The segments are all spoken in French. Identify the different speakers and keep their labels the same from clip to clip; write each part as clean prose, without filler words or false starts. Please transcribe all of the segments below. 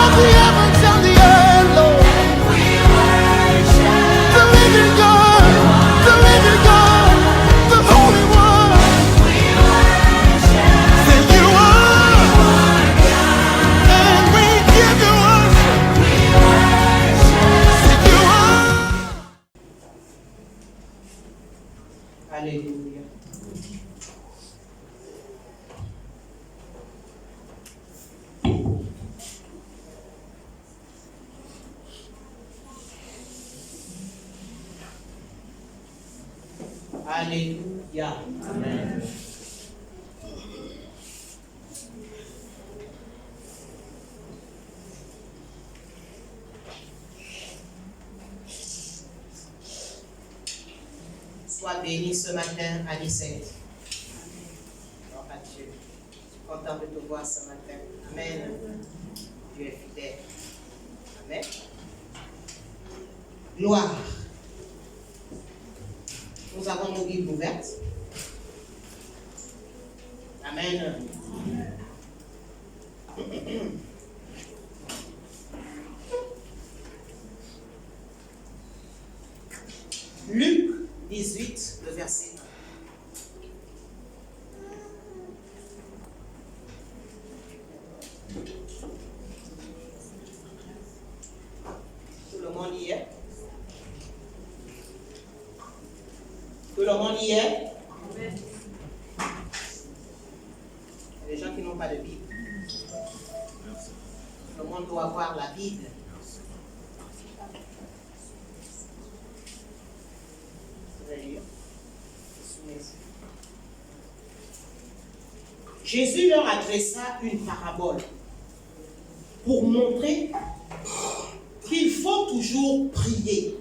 Speaker 1: of the heavens and the earth, Lord. The living God, the living God, the Holy One. Say you are, and we give you worship. Say you are.
Speaker 2: Alléluia. Alléluia. Amen. Sois béni ce matin, Anicette. Gloire à Dieu. Je suis content de te voir ce matin. Amen. Dieu est fidèle. Amen. Gloire. Nous avons nos Bibles ouvertes. Amen. Luc 18, le verset 1. Tout le monde y est? Tout le monde y est? Il y a des gens qui n'ont pas de Bible. Tout le monde doit avoir la Bible. Jésus leur adressa une parabole pour montrer qu'il faut toujours prier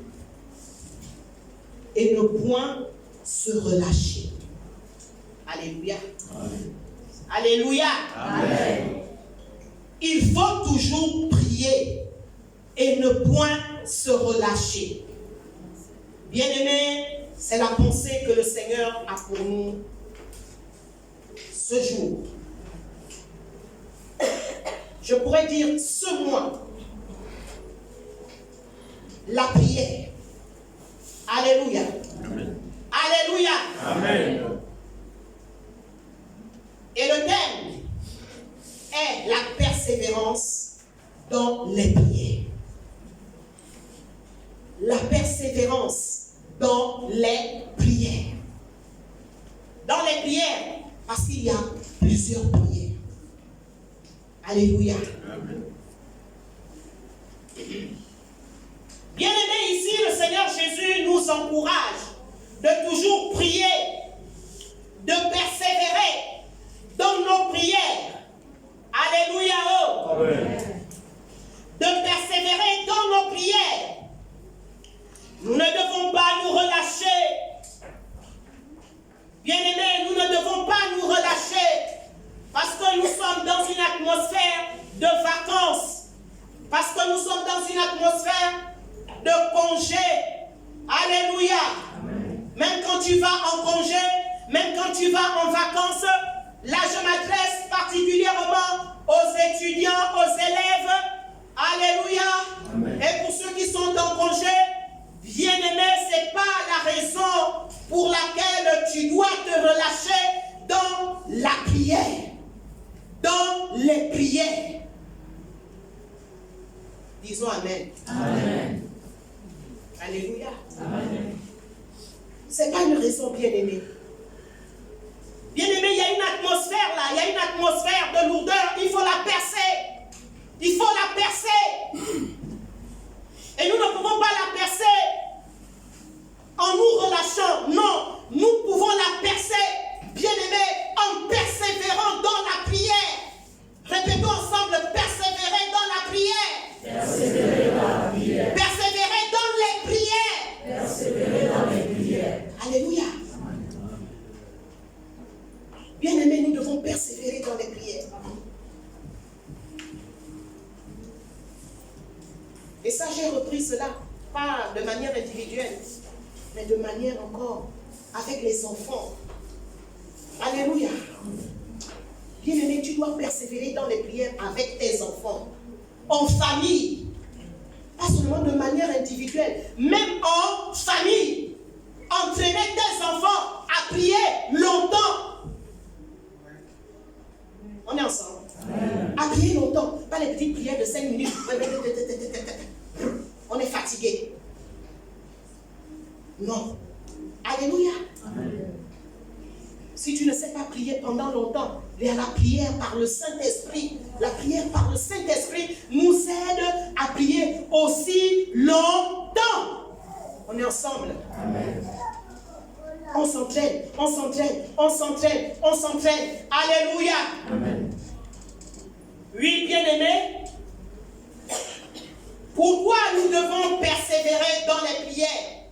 Speaker 2: et ne point se relâcher. Alléluia. Amen. Alléluia. Amen. Il faut toujours prier et ne point se relâcher. Bien-aimés, c'est la pensée que le Seigneur a pour nous ce jour. Je pourrais dire ce mois, la prière. Alléluia. Amen. Alléluia. Amen. Et le thème est la persévérance dans les prières. La persévérance dans les prières. Dans les prières, parce qu'il y a plusieurs prières. Alléluia. Amen. Bien-aimés, ici, le Seigneur Jésus nous encourage de toujours prier, de persévérer dans nos prières. Alléluia. Oh. Amen. De persévérer dans nos prières. Nous ne devons pas nous relâcher. Bien-aimés, nous ne devons pas nous relâcher parce que nous sommes dans une atmosphère de vacances, parce que nous sommes dans une atmosphère de congé. Alléluia. Amen. Même quand tu vas en congé, même quand tu vas en vacances, là je m'adresse particulièrement aux étudiants, aux élèves. Alléluia. Amen. Et pour ceux qui sont en congé, bien-aimés, ce n'est pas la raison pour laquelle tu dois te relâcher dans la prière, dans les prières. Disons Amen. Amen. Alléluia. Amen. Ce n'est pas une raison, bien-aimé. Bien-aimé, il y a une atmosphère là, il y a une atmosphère de lourdeur, il faut la percer. Il faut la percer. Et nous ne pouvons pas la percer en nous relâchant. Non, nous pouvons la percer, bien-aimés, en persévérant dans la prière. Répétons ensemble, persévérer dans la prière. Persévérer dans la prière. Persévérer dans les prières. Persévérer dans les prières. Alléluia. Bien-aimés, nous devons persévérer dans les prières. Et ça, j'ai repris cela, pas de manière individuelle, mais de manière encore avec les enfants. Alléluia. Bien-aimé, tu dois persévérer dans les prières avec tes enfants. en famille. Pas seulement de manière individuelle, même en famille. Entraîner tes enfants à prier longtemps. On est ensemble. À prier longtemps. Pas les petites prières de 5 minutes. On est fatigué. Non. Alléluia. Si tu ne sais pas prier pendant longtemps, la prière par le Saint-Esprit, la prière par le Saint-Esprit nous aide à prier aussi longtemps. On est ensemble. Amen. On s'entraîne, on s'entraîne, on s'entraîne, on s'entraîne. Alléluia. Amen. Oui, bien-aimés. Pourquoi nous devons persévérer dans les prières?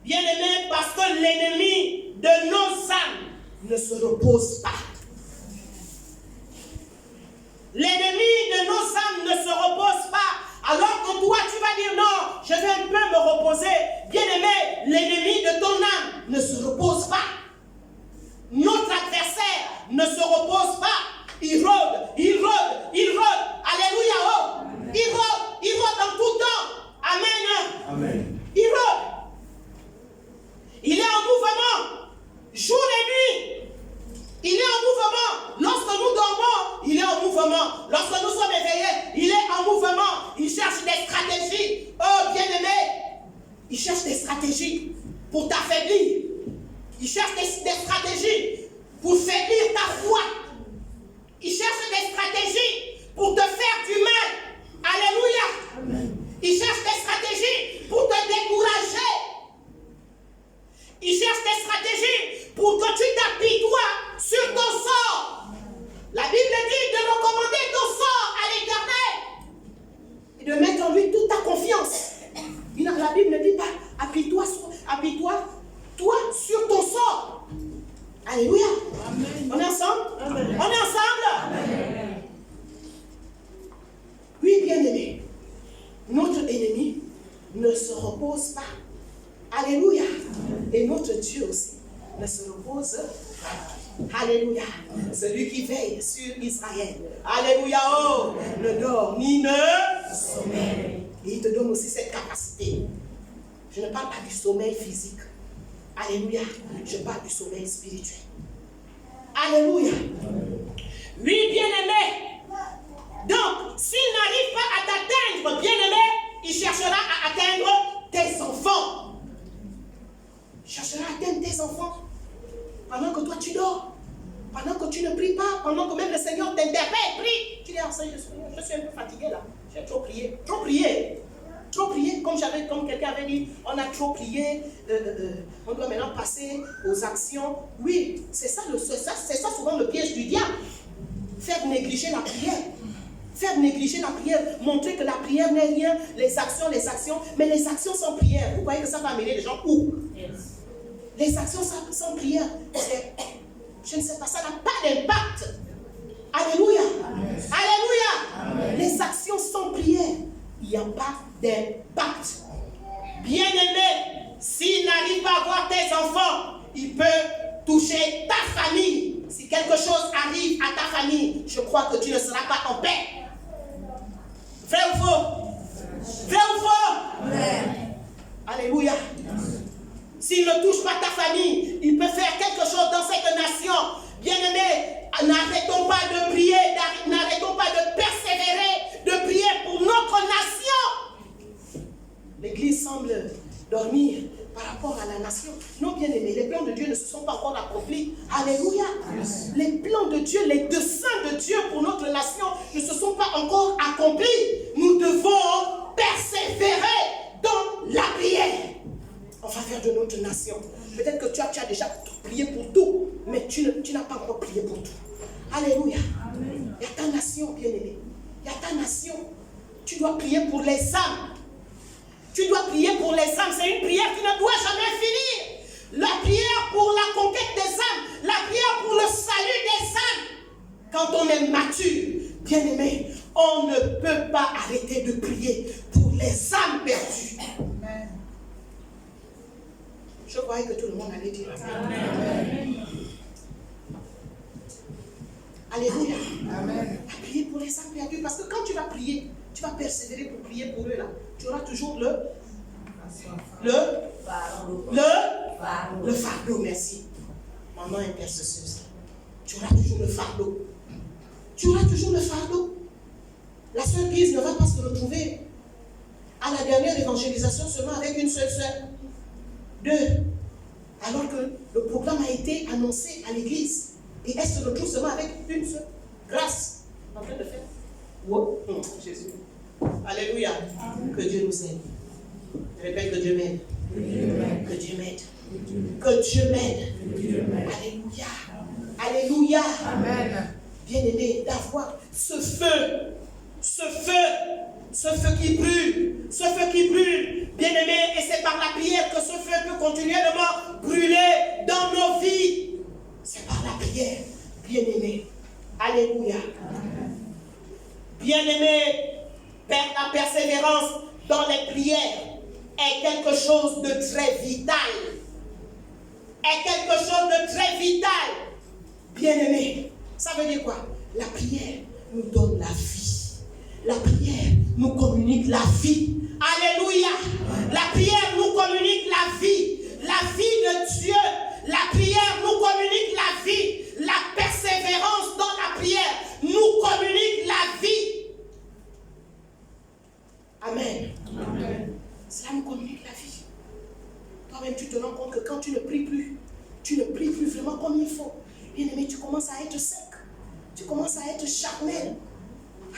Speaker 2: Bien-aimés, parce que l'ennemi de nos âmes ne se repose pas. L'ennemi de nos âmes ne se repose pas. Alors que toi, tu vas dire non, je vais un peu me reposer. Bien-aimé, l'ennemi de ton âme ne se repose pas. Notre adversaire ne se repose pas. Il rôde, il rôde, il rôde. Alléluia. Oh. Il rôde en tout temps. Amen. Amen. Il rôde. Il est en mouvement. Jour et nuit. Il est en mouvement. Lorsque nous dormons, il est en mouvement. Lorsque nous sommes éveillés, il est en mouvement. Il cherche des stratégies. Oh, bien-aimé, il cherche des stratégies pour t'affaiblir. Il cherche des stratégies pour faiblir ta foi. Il cherche des stratégies pour te faire du mal. Alléluia. Amen. Il cherche des stratégies pour te décourager. Il cherche des stratégies pour que tu t'apitoies sur ton sort. La Bible dit de recommander ton sort à l'Éternel et de mettre en lui toute ta confiance. La Bible ne dit pas apitoie toi sur ton sort. Alléluia. Amen. On est ensemble? Amen. On est ensemble? Amen. Oui, bien-aimé, notre ennemi ne se repose pas. Alléluia. Et notre Dieu aussi ne se repose pas. Alléluia. Celui qui veille sur Israël. Alléluia. Oh, ne dort ni ne sommeille. Et il te donne aussi cette capacité. Je ne parle pas du sommeil physique. Alléluia. Je parle du sommeil spirituel. Alléluia. Oui, bien-aimé. Donc, s'il n'arrive pas à t'atteindre, bien-aimé, il cherchera à atteindre tes enfants. Il cherchera à atteindre tes enfants. Pendant que toi tu dors. Pendant que tu ne pries pas. Pendant que même le Seigneur t'interpelle, prie. Tu dis, ah, Seigneur, je suis un peu fatigué là. J'ai trop prié. Trop prié. Trop prié. Comme quelqu'un avait dit, on a trop prié. On doit maintenant passer aux actions. Oui, c'est ça souvent le piège du diable. Faire négliger la prière. Faire négliger la prière, montrer que la prière n'est rien, les actions, mais les actions sans prière, vous voyez que ça va amener les gens où? Yes. Les actions sans prière, je ne sais pas, ça n'a pas d'impact. Alléluia. Amen. Alléluia. Amen. Les actions sans prière, il n'y a pas d'impact. Bien-aimé, s'il n'arrive pas à voir tes enfants, il peut toucher ta famille. Si quelque chose arrive à ta famille, je crois que tu ne seras pas en paix. Vrai ou faux? Vrai ou faux? Amen. Alléluia. S'il ne touche pas ta famille, il peut faire quelque chose dans cette nation. Bien-aimés, n'arrêtons pas de prier, n'arrêtons pas de persévérer, de prier pour notre nation. L'Église semble dormir par rapport à la nation. Non, bien-aimés, les plans de Dieu ne se sont pas encore accomplis. Alléluia. Yes. Les plans de Dieu, les desseins de Dieu pour notre nation ne se sont pas encore accomplis. Nous devons persévérer dans la prière en faveur de notre nation. Peut-être que tu as déjà prié pour tout, mais tu n'as pas encore prié pour tout. Alléluia. Amen. Il y a ta nation, bien-aimé. Il y a ta nation. Tu dois prier pour les âmes. Tu dois prier pour les âmes. C'est une prière qui ne doit jamais finir. La prière pour la conquête des âmes. La prière pour le salut des âmes. Quand on est mature, bien-aimé, on ne peut pas arrêter de prier pour les âmes perdues. Amen. Je croyais que tout le monde allait dire Amen. Amen. Alléluia.
Speaker 3: Amen.
Speaker 2: À prier pour les âmes perdues. Parce que quand tu vas prier, tu vas persévérer pour prier pour eux là. Tu auras toujours le fardeau, merci. Maman intercesseuse. Tu auras toujours le fardeau. Tu auras toujours le fardeau. La sœur Guise ne va pas se retrouver à la dernière évangélisation seulement avec une seule sœur. 2. Alors que le programme a été annoncé à l'église. Et elle se retrouve seulement avec une seule grâce. En train de faire. Wow. Jésus. Alléluia. Que Dieu nous aide. Je répète, que Dieu m'aide. Que Dieu m'aide. Que Dieu m'aide. Alléluia. Alléluia.
Speaker 3: Amen.
Speaker 2: Bien-aimé, d'avoir ce feu qui brûle, bien-aimé, et c'est par la prière que ce feu peut continuellement brûler dans nos vies. C'est par la prière, bien-aimé. Alléluia. Bien-aimé, la persévérance dans les prières est quelque chose de très vital. Bien-aimé, ça veut dire quoi? La prière nous donne la vie. La prière nous communique la vie. Alléluia. La prière nous communique la vie. La vie de Dieu. La prière nous communique la vie. La persévérance dans la prière nous communique la vie. Amen. Amen. Cela nous communique la vie. Toi-même, tu te rends compte que quand tu ne pries plus vraiment comme il faut, bien aimé, tu commences à être sec. Tu commences à être charnel.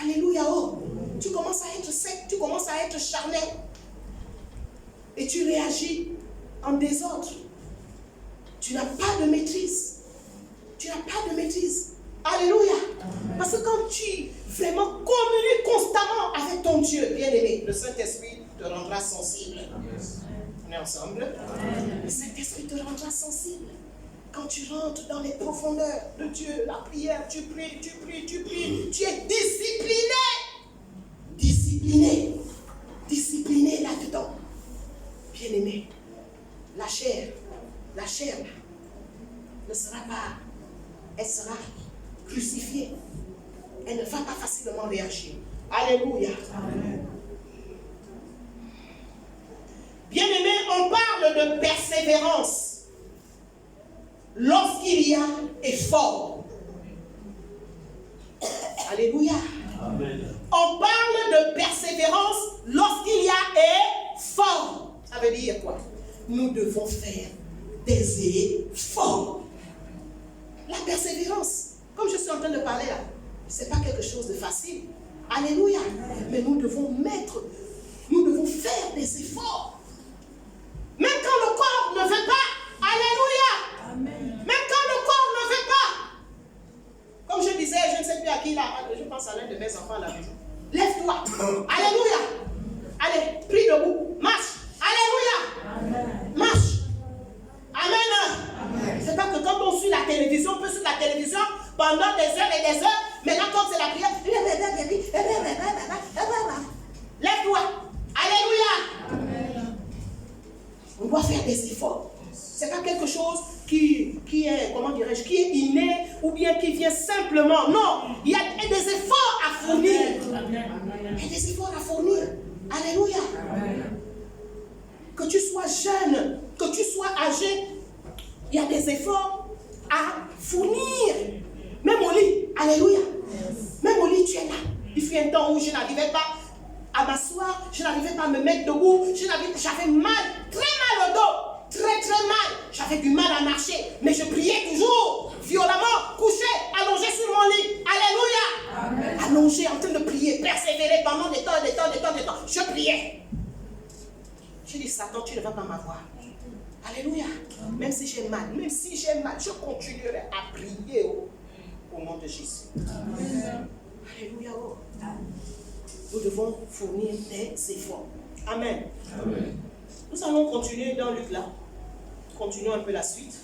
Speaker 2: Alléluia. Oh. Tu commences à être sec, tu commences à être charnel. Et tu réagis en désordre. Tu n'as pas de maîtrise. Alléluia. Parce que quand tu vraiment communiques constamment avec ton Dieu, bien-aimé, le Saint-Esprit te rendra sensible. On est ensemble? Le Saint-Esprit te rendra sensible. Quand tu rentres dans les profondeurs de Dieu, la prière, tu pries. Tu es discipliné là-dedans. Bien-aimé, la chair ne sera pas, elle sera crucifiée. Elle ne va pas facilement réagir. Alléluia. Amen. Bien-aimé, on parle de persévérance lorsqu'il y a effort. Alléluia. Amen. On parle de persévérance lorsqu'il y a effort. Ça veut dire quoi? Nous devons faire des efforts. La persévérance, comme je suis en train de parler là, ce n'est pas quelque chose de facile. Alléluia. Mais nous devons faire des efforts. Même quand le corps ne veut pas. Alléluia. Amen. Même quand le corps ne veut pas. Comme je disais, je ne sais plus à qui là, je pense à l'un de mes enfants à la maison. Lève-toi. Alléluia. Allez, prie debout. Marche. Alléluia. Amen. Marche. Amen. C'est pas que quand on suit la télévision, on peut suivre la télévision pendant des heures et des heures. Maintenant, quand c'est la prière, lève-toi. Alléluia. Amen. On doit faire des efforts. Ce n'est pas quelque chose qui est, comment dirais-je, qui est inné ou bien qui vient simplement. Non, il y a des efforts à fournir. Il y a des efforts à fournir. Alléluia. Amen. Que tu sois jeune, que tu sois âgé, il y a des efforts à fournir. Même au lit. Alléluia. Même au lit, tu es là. Il fut un temps où je n'arrivais pas à m'asseoir, je n'arrivais pas à me mettre debout, j'avais mal, très mal au dos, très très mal, j'avais du mal à marcher, mais je priais toujours, violemment, couché, allongé sur mon lit. Alléluia. Amen. Allongé, en train de prier, persévérer pendant des temps, je priais. Je dis, Satan, tu ne vas pas m'avoir. Alléluia. Même si j'ai mal, je continuerai à prier au nom de Jésus. Amen. Alléluia. Oh. Nous devons fournir des efforts. Amen. Amen. Nous allons continuer dans Luc là. Continuons un peu la suite.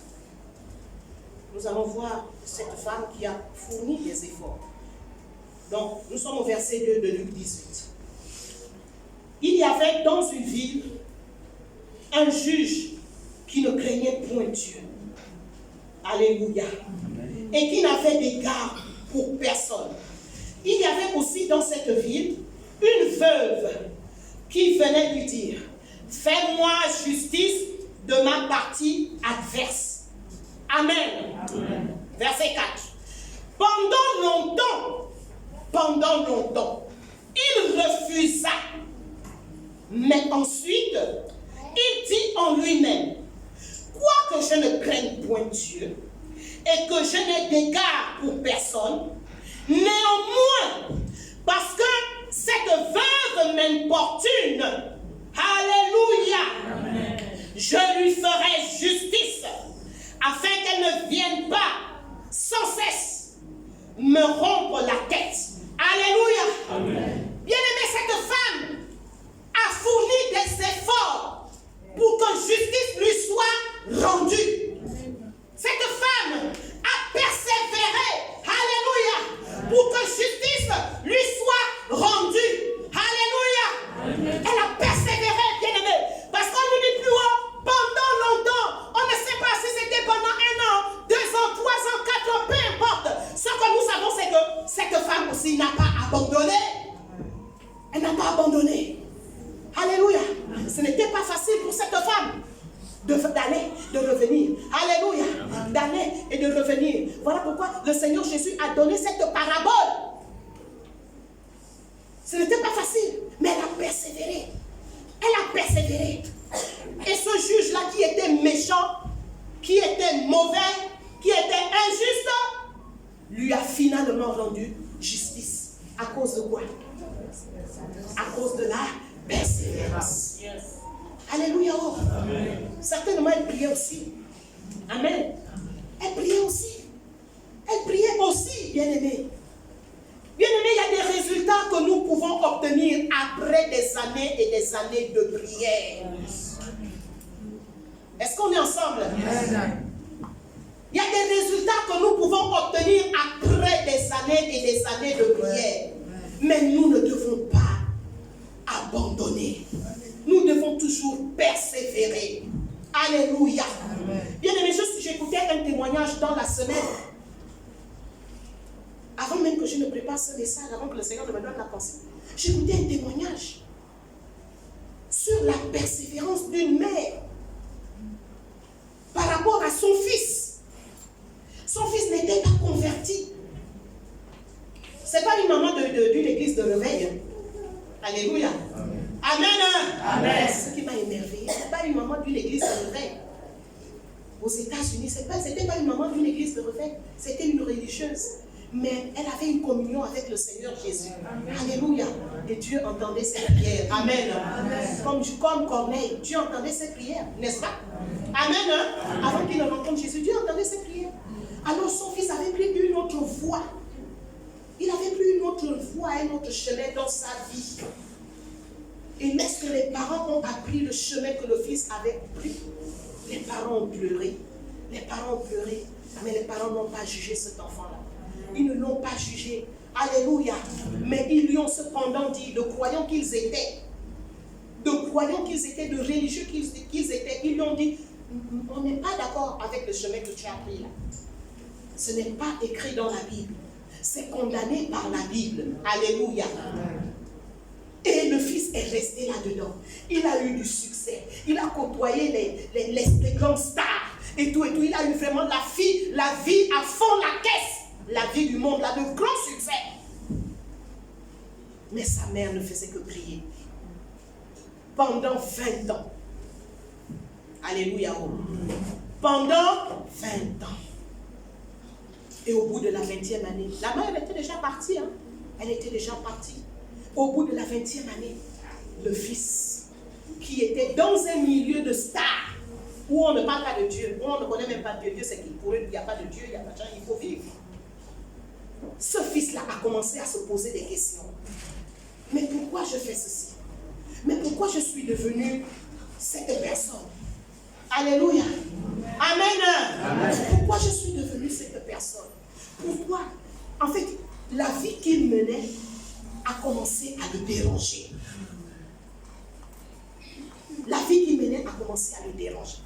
Speaker 2: Nous allons voir cette femme qui a fourni des efforts. Donc, nous sommes au verset 2 de Luc 18. Il y avait dans une ville un juge qui ne craignait point Dieu. Alléluia. Amen. Et qui n'avait d'égard pour personne. Il y avait aussi dans cette ville une veuve qui venait lui dire, fais-moi justice de ma partie adverse. Amen. Amen. Verset 4. Pendant longtemps, il refusa. Mais ensuite, il dit en lui-même, quoique je ne craigne point Dieu et que je n'ai d'égard pour personne, néanmoins, parce que cette veuve m'importune, alléluia, amen, je lui ferai justice, afin qu'elle ne vienne pas sans cesse me rompre la tête. Alléluia. Amen. Bien-aimé, cette femme a fourni des efforts pour que justice lui soit rendue. Cette femme a persévéré, alléluia, pour que justice lui soit rendue. Alléluia. Elle a persévéré, bien-aimé, parce qu'on nous dit plus haut, pendant longtemps, on ne sait pas si c'était pendant 1 an, 2 ans, 3 ans, 4 ans, peu importe. Ce que nous savons, c'est que cette femme aussi n'a pas abandonné. Elle n'a pas abandonné. Alléluia. Ce n'était pas facile pour cette femme d'aller, de revenir. Alléluia. D'aller et de revenir. Voilà pourquoi le Seigneur Jésus a donné cette parabole. Ce n'était pas facile, mais elle a persévéré. Elle a persévéré. Et ce juge-là qui était méchant, qui était mauvais, qui était injuste, lui a finalement rendu justice. À cause de quoi? À cause de la persévérance. Yes. Alléluia. Oh. Amen. Certainement, elle priait aussi. Amen. Elle priait aussi. Elle priait aussi, bien-aimé. Bien-aimé, il y a des résultats que nous pouvons obtenir après des années et des années de prière. Est-ce qu'on est ensemble? Yes. Il y a des résultats que nous pouvons obtenir après des années et des années de prière. Mais nous ne devons pas abandonner. Nous devons toujours persévérer. Alléluia. Bien-aimé, j'écoutais un témoignage dans la semaine. Avant même que je ne prépare ce message, avant que le Seigneur ne me donne la pensée, j'écoutais un témoignage sur la persévérance d'une mère par rapport à son fils. Son fils n'était pas converti. Ce n'est pas une maman d'une église de réveil. Alléluia. Amen. Amen. Ce qui m'a émerveillé, ce n'est pas une maman d'une église de réveil. Aux États-Unis, ce n'était pas une maman d'une église de réveil, c'était une religieuse. Mais elle avait une communion avec le Seigneur Jésus. Amen. Alléluia. Et Dieu entendait ses prières. Amen. Amen. Comme Corneille, Dieu entendait ses prières, n'est-ce pas? Amen. Amen. Avant qu'il ne rencontre Jésus, Dieu entendait ses prières. Alors son fils avait pris une autre voie. Il avait pris une autre voie, un autre chemin dans sa vie. Et lorsque les parents ont appris le chemin que le fils avait pris, les parents ont pleuré. Les parents ont pleuré, mais les parents n'ont pas jugé cet enfant-là. Ils ne l'ont pas jugé. Alléluia. Mais ils lui ont cependant dit, de croyants qu'ils étaient, de religieux qu'ils étaient, ils lui ont dit, on n'est pas d'accord avec le chemin que tu as pris là. Ce n'est pas écrit dans la Bible. C'est condamné par la Bible. Alléluia. Et le fils est resté là-dedans. Il a eu du succès. Il a côtoyé les grandes stars. Et tout. Il a eu vraiment la vie à fond la caisse. La vie du monde, là, de grands succès. Mais sa mère ne faisait que prier. Pendant 20 ans. Alléluia. Pendant 20 ans. Et au bout de la 20e année, la mère, elle était déjà partie. Hein? Elle était déjà partie. Au bout de la 20e année, le fils, qui était dans un milieu de stars, où on ne parle pas de Dieu, où on ne connaît même pas Dieu, Dieu c'est qu'il pourrait, il n'y a pas de Dieu, il n'y a pas de gens, il faut vivre. Ce fils-là a commencé à se poser des questions. Mais pourquoi je fais ceci? Mais pourquoi je suis devenu cette personne? Alléluia. Amen. Amen. Pourquoi je suis devenu cette personne? Pourquoi? En fait, la vie qu'il menait a commencé à le déranger. La vie qu'il menait a commencé à le déranger.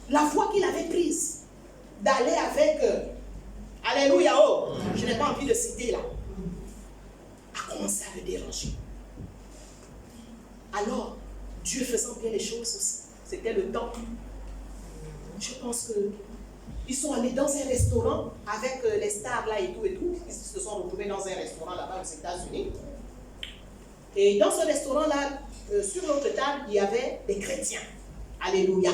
Speaker 2: La voie qu'il avait prise d'aller avec Alléluia, oh, je n'ai pas envie de citer là, a commencé à le déranger. Alors, Dieu faisant bien les choses aussi, c'était le temps. Je pense que ils sont allés dans un restaurant avec les stars là et tout. Ils se sont retrouvés dans un restaurant là-bas aux États-Unis. Et dans ce restaurant-là, sur notre table, il y avait des chrétiens. Alléluia.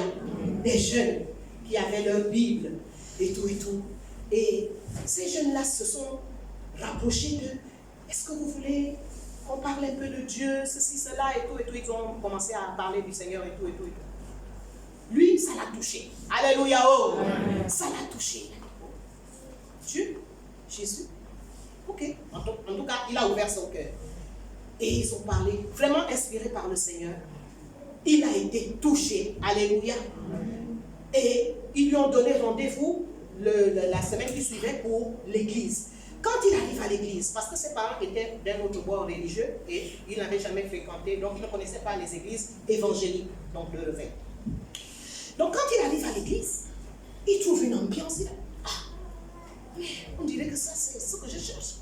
Speaker 2: Des jeunes qui avaient leur Bible et tout. Et ces jeunes-là se sont rapprochés d'eux. Est-ce que vous voulez qu'on parle un peu de Dieu, ceci, cela et tout. Ils ont commencé à parler du Seigneur et tout. Lui, ça l'a touché. Alléluia. Oh. Ça l'a touché. Dieu, Jésus. Ok. En tout cas, il a ouvert son cœur. Et ils ont parlé, vraiment inspirés par le Seigneur. Il a été touché. Alléluia. Et ils lui ont donné rendez-vous la semaine qui suivait pour l'église. Quand il arrive à l'église, parce que ses parents étaient d'un autre bord religieux et il n'avait jamais fréquenté, donc il ne connaissait pas les églises évangéliques, donc le réveil. Donc quand il arrive à l'église, il trouve une ambiance. Il dit, mais on dirait que ça c'est ce que je cherche.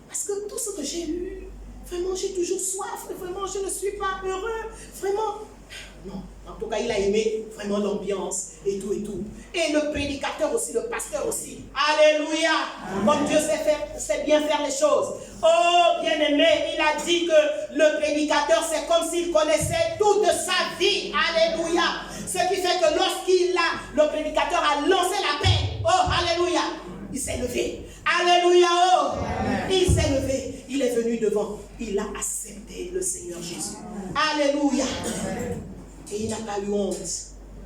Speaker 2: Parce que tout ce que j'ai eu, vraiment j'ai toujours soif, vraiment je ne suis pas heureux, vraiment. Non, en tout cas il a aimé vraiment l'ambiance et tout. Et le prédicateur aussi, le pasteur aussi. Alléluia. Comme Dieu sait bien faire les choses. Oh bien-aimé, il a dit que le prédicateur c'est comme s'il connaissait toute sa vie. Alléluia. Ce qui fait que le prédicateur a lancé la paix. Oh alléluia. Il s'est levé. Alléluia. Oh. Il s'est levé. Il est venu devant. Il a accepté le Seigneur Jésus. Alléluia. Et il n'a pas eu honte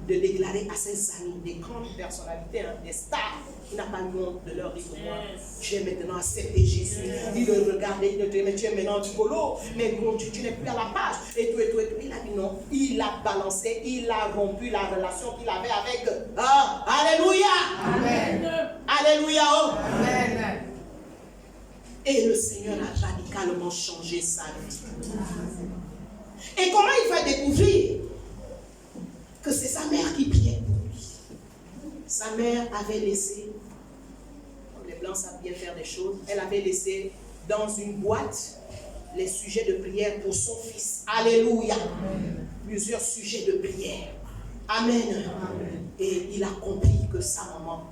Speaker 2: de déclarer à ses amis, des grandes personnalités, des stars, il n'a pas eu honte de leur dire, moi, j'ai maintenant accepté Jésus. Il le regardait, il le disait, mais tu es maintenant du colo, mais bon, tu n'es plus à la page, et tout. Il a dit non, il a balancé, il a rompu la relation qu'il avait avec eux. Ah, alléluia. Amen. Alléluia. Oh. Amen. Et le Seigneur a radicalement changé sa vie. Et comment il va découvrir que c'est sa mère qui priait pour lui? Sa mère avait laissé, comme les Blancs savent bien faire des choses, elle avait laissé dans une boîte les sujets de prière pour son fils. Alléluia. Plusieurs sujets de prière. Amen. Et il a compris que sa maman,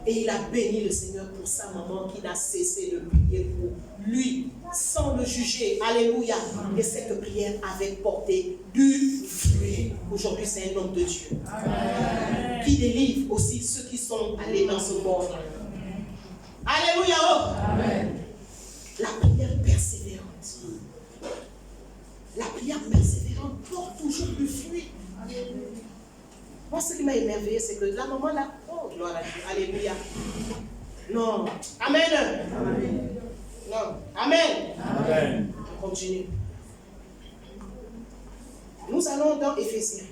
Speaker 2: et il a béni le Seigneur pour sa maman qui n'a cessé de prier pour lui sans le juger. Alléluia. Et cette prière avait porté du fruit. Aujourd'hui, c'est un homme de Dieu. Amen. Qui délivre aussi ceux qui sont allés dans ce monde. Alléluia. Amen. La prière persévérante. La prière persévérante porte toujours du fruit. Alléluia. Moi, ce qui m'a émerveillé, c'est que la maman là, oh, gloire à Dieu, alléluia. Non, amen. Amen. Non, amen. Amen. On continue. Nous allons dans Éphésiens.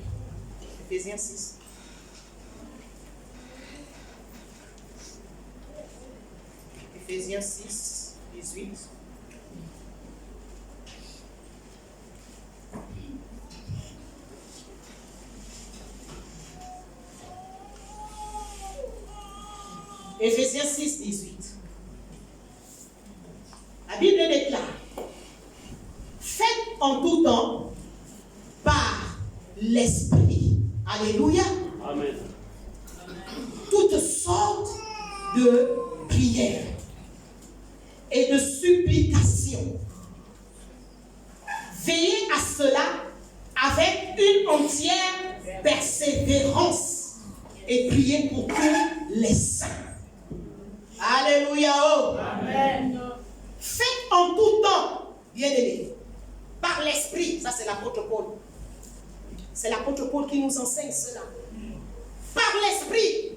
Speaker 2: Éphésiens 6. Éphésiens 6, 18. Éphésiens 6, 18. La Bible déclare: faites en tout temps par l'Esprit. Alléluia. Amen. Toutes sortes de prières et de supplications. Veillez à cela avec une entière persévérance et priez pour tous les saints. Alléluia. Oh. Amen. Faites en tout temps, bien-aimés, par l'Esprit. Ça, c'est l'apôtre Paul. C'est l'apôtre Paul qui nous enseigne cela. Par l'Esprit.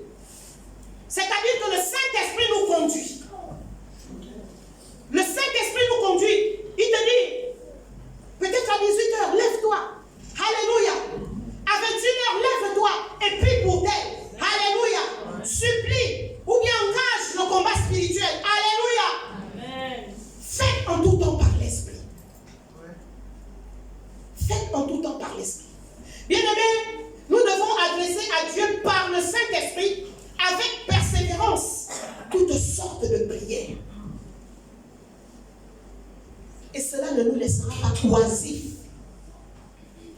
Speaker 2: C'est-à-dire que le Saint-Esprit nous conduit. Le Saint-Esprit nous conduit. Il te dit, peut-être à 18h, lève-toi. Alléluia. À 21h, lève-toi et prie pour tel. Alléluia. Supplie ou bien engage le combat spirituel. Alléluia. Amen. Faites en tout temps par l'Esprit. Faites en tout temps par l'Esprit. Bien-aimés, nous devons adresser à Dieu par le Saint-Esprit avec persévérance toutes sortes Et cela ne nous laissera pas oisifs.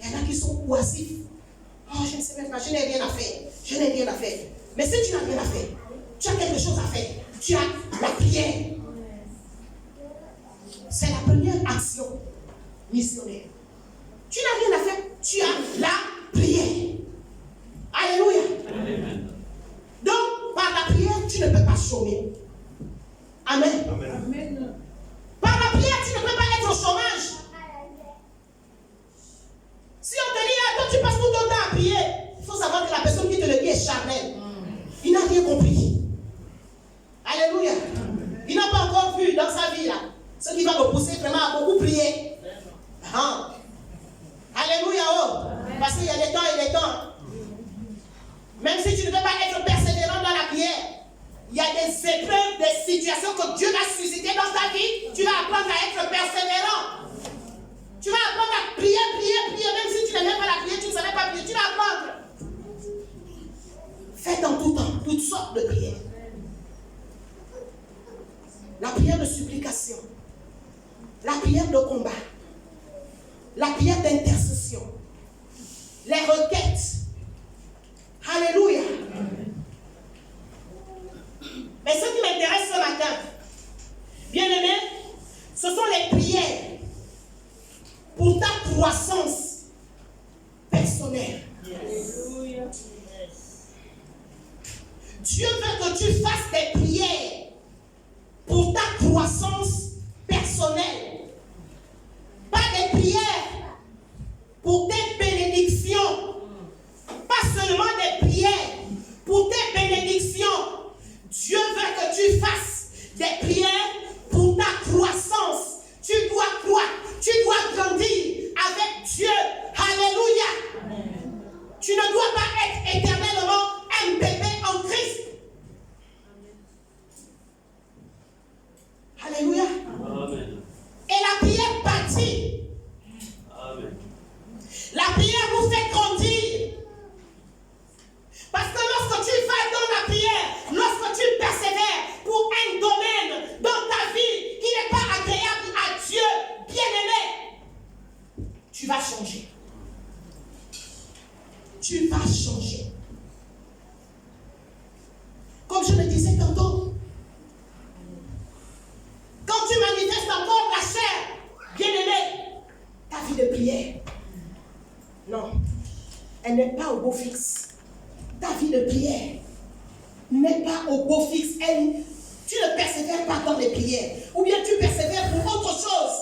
Speaker 2: Il y en a qui sont oisifs. Oh, je ne sais même pas, je n'ai rien à faire. Je n'ai rien à faire. Mais si tu n'as rien à faire, tu as quelque chose à faire. Tu as la prière. C'est la première action missionnaire. Tu n'as rien à faire, tu as la prière. Alléluia. Amen. Donc, par la prière, tu ne peux pas chômer. Amen. Amen. Par la prière, tu ne peux pas être au chômage. Si on te dit, ah, toi tu passes tout ton temps à prier, il faut savoir que la personne qui te le dit est charnelle. Il n'a rien compris. Alléluia. Il n'a pas encore vu dans sa vie là ce qui va le pousser vraiment à beaucoup prier. Ah. Alléluia. Oh. Parce qu'il y a des temps et des temps. Même si tu ne peux pas être persévérant dans la prière, il y a des épreuves, des situations que Dieu va susciter dans ta vie. Tu vas apprendre à être persévérant. Tu vas apprendre à prier, même si tu n'aimais pas la prière, tu ne savais pas prier, tu vas apprendre. Faites en tout temps toutes sortes de prières. La prière de supplication, la prière de combat, la prière d'intercession, les requêtes. Alléluia. Mais ce qui m'intéresse ce matin, bien aimé, ce sont les prières pour ta croissance personnelle. Yes. Dieu veut que tu fasses des prières pour ta croissance personnelle. Pas des prières pour tes bénédictions. Pas seulement des prières pour tes bénédictions. Dieu veut que tu fasses des prières pour ta croissance. Tu dois croire, tu dois grandir avec Dieu. Alléluia. Amen. Tu ne dois pas être éternellement un bébé en Christ. Alléluia. Amen. Et la prière bâtit. Amen. La prière vous fait grandir. Parce que lorsque tu vas dans la prière, lorsque tu persévères pour un domaine dans ta vie qui n'est pas agréable à Dieu, bien-aimé, tu vas changer. Tu vas changer. Comme je le disais tantôt, quand tu manifestes encore la chair, bien-aimé, ta vie de prière, non, elle n'est pas au beau fixe. Ta vie de prière n'est pas au beau fixe. Tu ne persévères pas dans les prières. Ou bien tu persévères pour autre chose.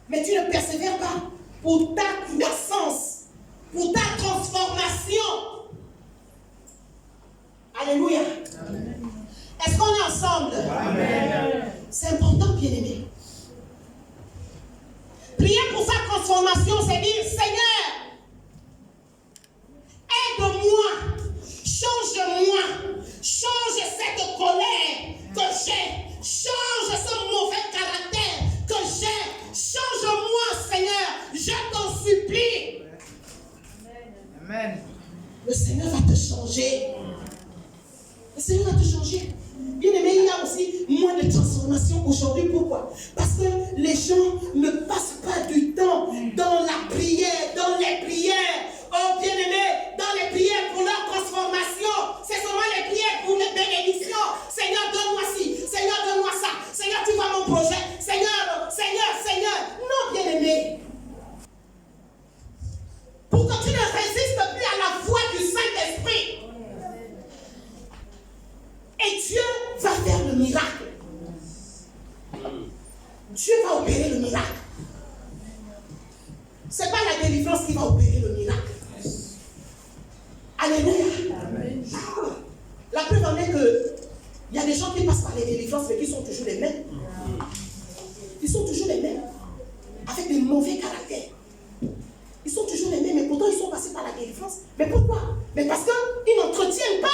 Speaker 2: Mais tu ne persévères pas pour ta croissance, pour ta transformation. Alléluia. Amen. Est-ce qu'on est ensemble? Amen. C'est important, bien-aimé. Prier pour sa transformation, c'est dire, Seigneur, aide-moi, change-moi, change cette colère que j'ai, change ce mauvais caractère que j'ai, change-moi, Seigneur, je t'en supplie. Amen. Le Seigneur va te changer. Le Seigneur va te changer. Bien aimé, il y a aussi moins de transformation aujourd'hui. Pourquoi? Parce que les gens ne passent pas du temps dans la prière, dans les prières. Oh bien aimé, dans les prières pour leur transformation. C'est seulement les prières pour les bénédictions. Seigneur, donne-moi ci. Seigneur, donne-moi ça. Seigneur, tu vois mon projet. Seigneur, Seigneur, Seigneur. Non, bien aimé. Pour que tu ne résistes plus à la voix du Saint-Esprit. Et Dieu va faire le miracle. Dieu va opérer le miracle. Ce n'est pas la délivrance qui va opérer le miracle. Alléluia. Amen. La preuve en est que il y a des gens qui passent par les délivrances, mais qui sont toujours les mêmes. Ils sont toujours les mêmes. Avec des mauvais caractères. Ils sont toujours les mêmes, mais pourtant ils sont passés par la délivrance. Mais pourquoi? Mais parce qu'ils n'entretiennent pas.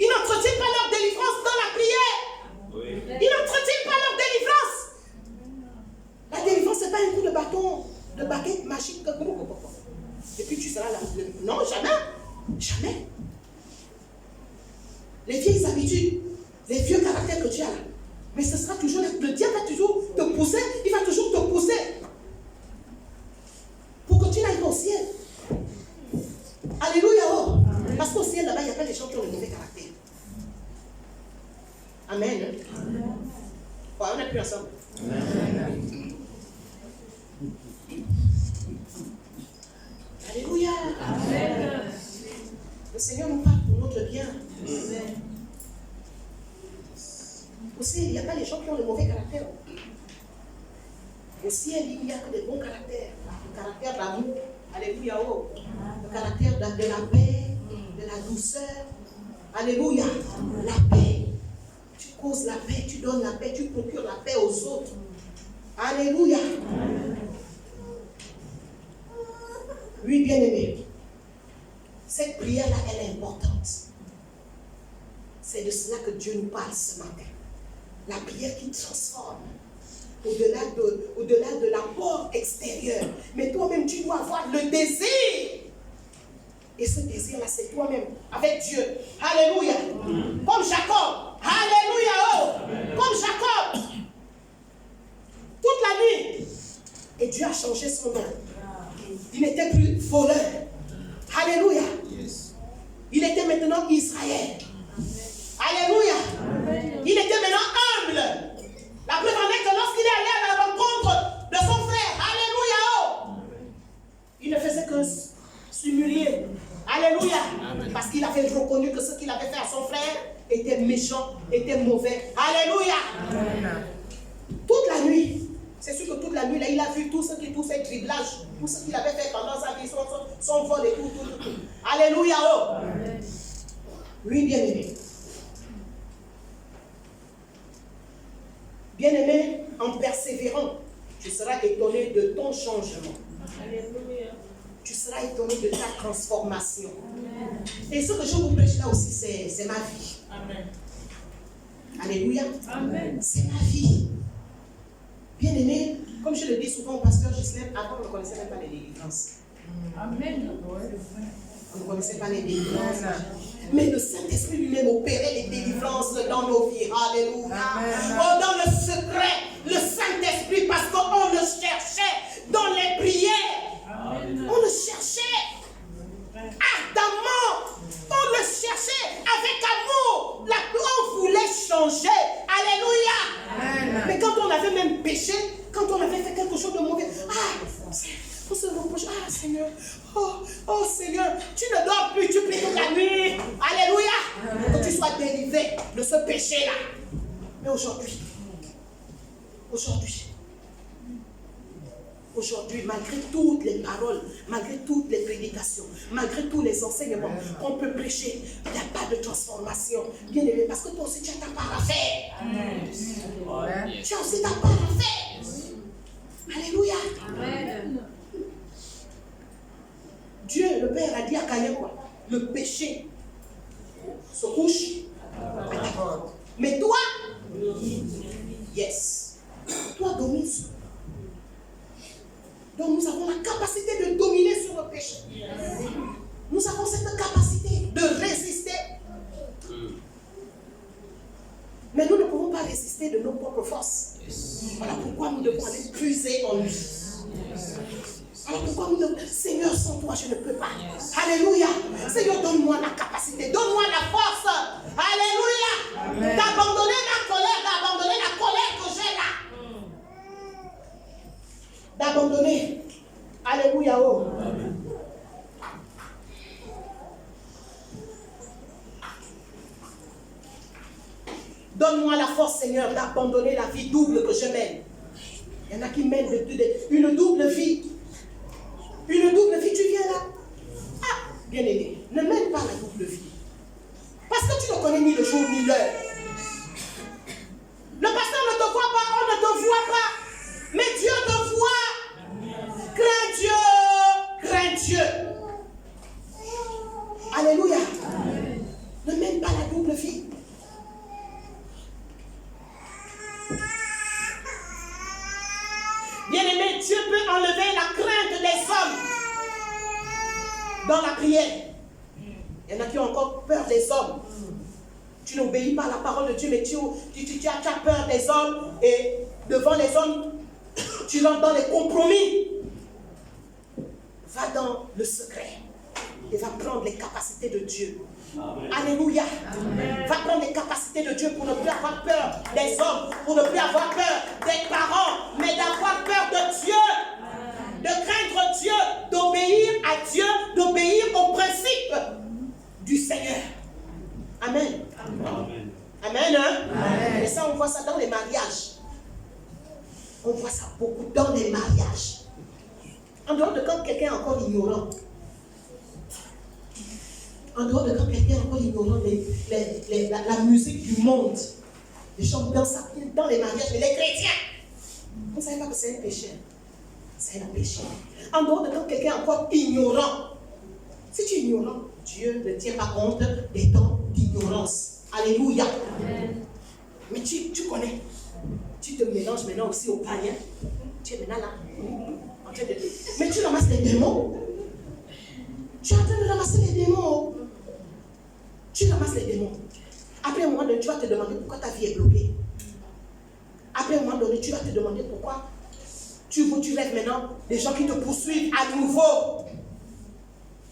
Speaker 2: Ils n'entretiennent pas leur délivrance dans la prière. Oui. Ils n'entretiennent pas leur délivrance. La délivrance, ce n'est pas un coup de bâton, de baguette magique. Et puis tu seras là. Non, jamais. Jamais. Les vieilles habitudes, les vieux caractères que tu as là. Mais ce sera toujours, le diable va toujours te pousser, il va toujours te pousser pour que tu n'ailles pas au ciel. Alléluia. Oh. Parce qu'au ciel, là-bas, il n'y a pas des gens qui ont le mauvais caractère. Amen. Ouais, on n'est plus ensemble. Amen. Alléluia. Amen. Le Seigneur nous parle pour notre bien. Amen. Au ciel, il n'y a pas les gens qui ont le mauvais caractère. Au ciel, il n'y a que des bons caractères. Le caractère d'amour. Alléluia. Oh. Le caractère de la paix, de la douceur. Alléluia. La paix. Tu causes la paix, tu donnes la paix, tu procures la paix aux autres. Alléluia. Oui, bien-aimé. Cette prière-là, elle est importante. C'est de cela que Dieu nous parle ce matin. La prière qui transforme. Au-delà de l'apport extérieur. Mais toi-même, tu dois avoir le désir. Et ce désir-là, c'est toi-même, avec Dieu. Alléluia. Comme Jacob. Alléluia. Oh. Comme Jacob. Toute la nuit. Et Dieu a changé son nom. Il n'était plus voleur. Alléluia. Il était maintenant Israël. Alléluia. Il était maintenant humble. La preuve en est que lorsqu'il est allé à la rencontre de son frère, alléluia, oh, il ne faisait que s'humilier. Alléluia. Parce qu'il avait reconnu que ce qu'il avait fait à son frère était méchant, était mauvais. Alléluia. Amen. Toute la nuit, c'est sûr que toute la nuit, là, il a vu tous ces driblages, tout ce qu'il avait fait pendant sa vie, son vol et tout. Alléluia. Oh. Amen. Oui, bien-aimé. Bien-aimé, en persévérant, tu seras étonné de ton changement. Alléluia. Tu seras étonné de ta transformation. Amen. Et ce que je vous prêche là aussi, c'est ma vie. Amen. Alléluia. Amen. C'est ma vie. Bien-aimé, comme je le dis souvent au pasteur Gislaine, avant on ne connaissait même pas les délivrances. Amen. On ne connaissait pas les délivrances. Mais le Saint-Esprit lui-même opérait les délivrances dans nos vies. Alléluia. Oh, dans le secret, le Saint-Esprit, parce qu'on le cherchait dans les prières. Amen. On le cherchait ardemment. On le cherchait avec amour. On voulait changer. Alléluia. Amen. Mais quand on avait même péché, quand on avait fait quelque chose de mauvais, on se reproche, Seigneur, oh Seigneur, tu ne dors plus, tu pries toute la nuit. Alléluia. Que tu sois délivré de ce péché-là. Mais aujourd'hui, malgré toutes les paroles, malgré toutes les prédications, malgré tous les enseignements qu'on peut prêcher, il n'y a pas de transformation. Bien aimé, parce que toi aussi tu as ta part à faire. Tu as aussi ta part à faire. Alléluia. Amen. Dieu, le Père, a dit à Caïn quoi? Le péché se couche à ta porte. Mais toi, yes, toi domine sur. Donc nous avons la capacité de dominer sur le péché. Nous avons cette capacité de résister. Mais nous ne pouvons pas résister de nos propres forces. Voilà pourquoi nous devons aller puiser en lui. Alors pourquoi nous devons, Seigneur, sans toi je ne peux pas. Alléluia. Seigneur, donne-moi la capacité, donne-moi la force. Alléluia. D'abandonner la colère que j'ai là. D'abandonner. Alléluia. Oh. Donne-moi la force, Seigneur, d'abandonner la vie double que je mène. Il y en a qui mènent une double vie. Une double vie, tu viens là. Bien-aimé, ne mène pas la double vie. Parce que tu ne connais ni le jour ni l'heure. Le pasteur ne te voit pas, on ne te voit pas. Mais Dieu te voit. Crains Dieu. Alléluia. Ne mène pas la double vie. Bien-aimé, Dieu peut enlever la crainte des hommes dans la prière. Il y en a qui ont encore peur des hommes. Tu n'obéis pas à la parole de Dieu, mais tu as peur des hommes et devant les hommes, tu rentres dans les compromis. Va dans le secret et va prendre les capacités de Dieu. Amen. Alléluia. Amen. Va prendre les capacités de Dieu pour ne plus avoir peur des hommes, pour ne plus avoir peur des parents, mais d'avoir peur de Dieu. Amen. De craindre Dieu, d'obéir à Dieu, d'obéir aux principes du Seigneur. Amen. Amen. Amen. Hein? Amen. Et ça, on voit ça dans les mariages. On voit ça beaucoup dans les mariages. En dehors de quand quelqu'un est encore ignorant. En dehors de quand quelqu'un est encore ignorant, la musique du monde. Les gens dansent ça dans les mariages, mais les chrétiens. Vous ne savez pas que c'est un péché. C'est un péché. En dehors de quand quelqu'un est encore ignorant. Si tu es ignorant, Dieu ne tient pas compte des temps d'ignorance. Alléluia. Amen. Mais tu connais. Tu te mélanges maintenant aussi aux païens. Tu es maintenant là. En train de... Mais tu ramasses les démons. Tu es en train de ramasser les démons. Tu ramasses les démons. Après un moment donné, tu vas te demander pourquoi ta vie est bloquée. Après un moment donné, tu vas te demander pourquoi tu rêves maintenant des gens qui te poursuivent à nouveau.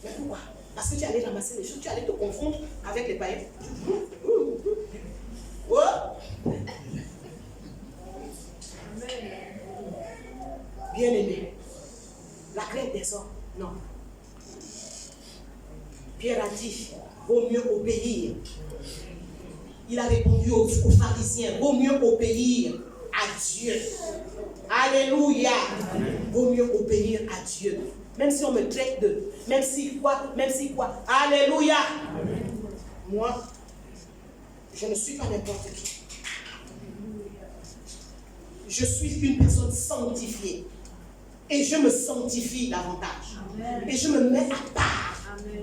Speaker 2: Mais pourquoi? Parce que tu allais ramasser les choses, tu allais te confondre avec les païens. Oh. Bien-aimé, la crainte des hommes, non. Pierre a dit, vaut mieux obéir. Il a répondu aux pharisiens, vaut mieux obéir à Dieu. Alléluia. Vaut mieux obéir à Dieu. Même si on me traite de, même si quoi. Alléluia. Moi, je ne suis pas n'importe qui. Je suis une personne sanctifiée. Et je me sanctifie davantage. Amen. Et je me mets à part. Amen.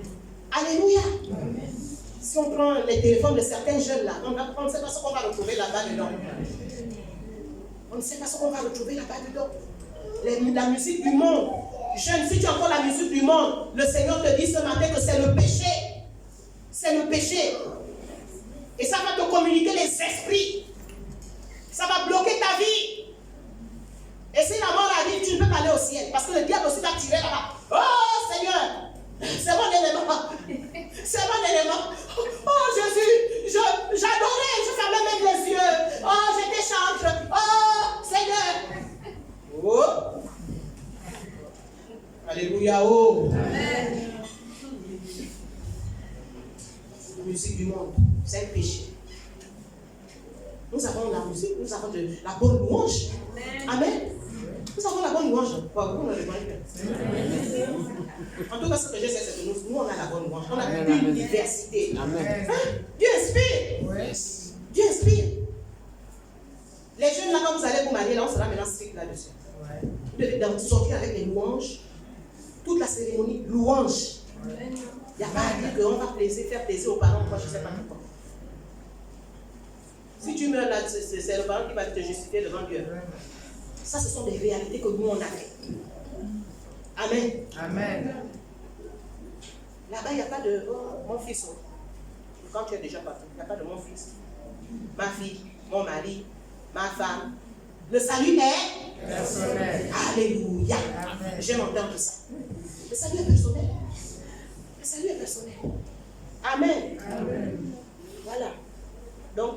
Speaker 2: Alléluia. Amen. Si on prend les téléphones de certains jeunes là, on ne sait pas ce qu'on va retrouver là-bas dedans. On ne sait pas ce qu'on va retrouver là-bas dedans. La musique du monde. Jeune, si tu entends la musique du monde, le Seigneur te dit ce matin que c'est le péché. C'est le péché. Et ça va te communiquer les esprits. Ça va bloquer ta vie. Et si la mort arrive, tu ne peux pas aller au ciel. Parce que le diable aussi va tirer là-bas. Oh Seigneur, c'est mon élément. C'est mon élément. Oh Jésus, j'adorais, je fermais même les yeux. Oh, j'étais chantre. Oh Seigneur. Oh. Alléluia. Oh. Amen. La musique du monde, c'est un péché. Nous avons la musique, nous avons la bonne louange. Amen. Nous avons la bonne louange. Vous, on a le bon. En tout cas, ce que je sais, c'est que nous, on a la bonne louange. On a une diversité. Amen. Hein? Dieu inspire. Yes. Dieu inspire. Les jeunes, là, quand vous allez vous marier, là, on sera maintenant strict là-dessus. Ouais. Vous devez sortir avec les louanges. Toute la cérémonie, louange. Il n'y a pas à dire qu'on va faire plaisir aux parents, moi, je ne sais pas pourquoi. Si tu meurs là, c'est le parent qui va te justifier devant Dieu. Ça, ce sont des réalités que nous, on a fait. Amen. Amen. Là-bas, il n'y a pas de mon fils. Quand tu es déjà parti, il n'y a pas de mon fils, ma fille, mon mari, ma femme. Le salut est personnel. Alléluia. Amen. J'aime entendre ça. Le salut est personnel. Le salut est personnel. Amen. Amen. Voilà. Donc,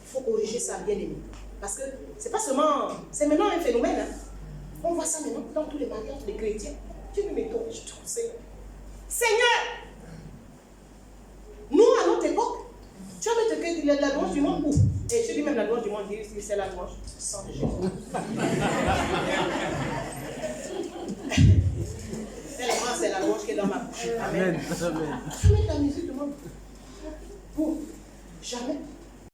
Speaker 2: il faut corriger ça, bien aimé. Parce que c'est pas seulement, c'est maintenant un phénomène. Hein. On voit ça maintenant dans tous les mariages des chrétiens. Dieu nous met je te conseille. Seigneur, nous à notre époque, tu vas mettre que la louange du monde où? Et je dis même la louange du monde, c'est la louange sans Jésus. Tellement c'est la louange qui est dans ma bouche. Amen. Tu vas mettre la musique du monde. Pour jamais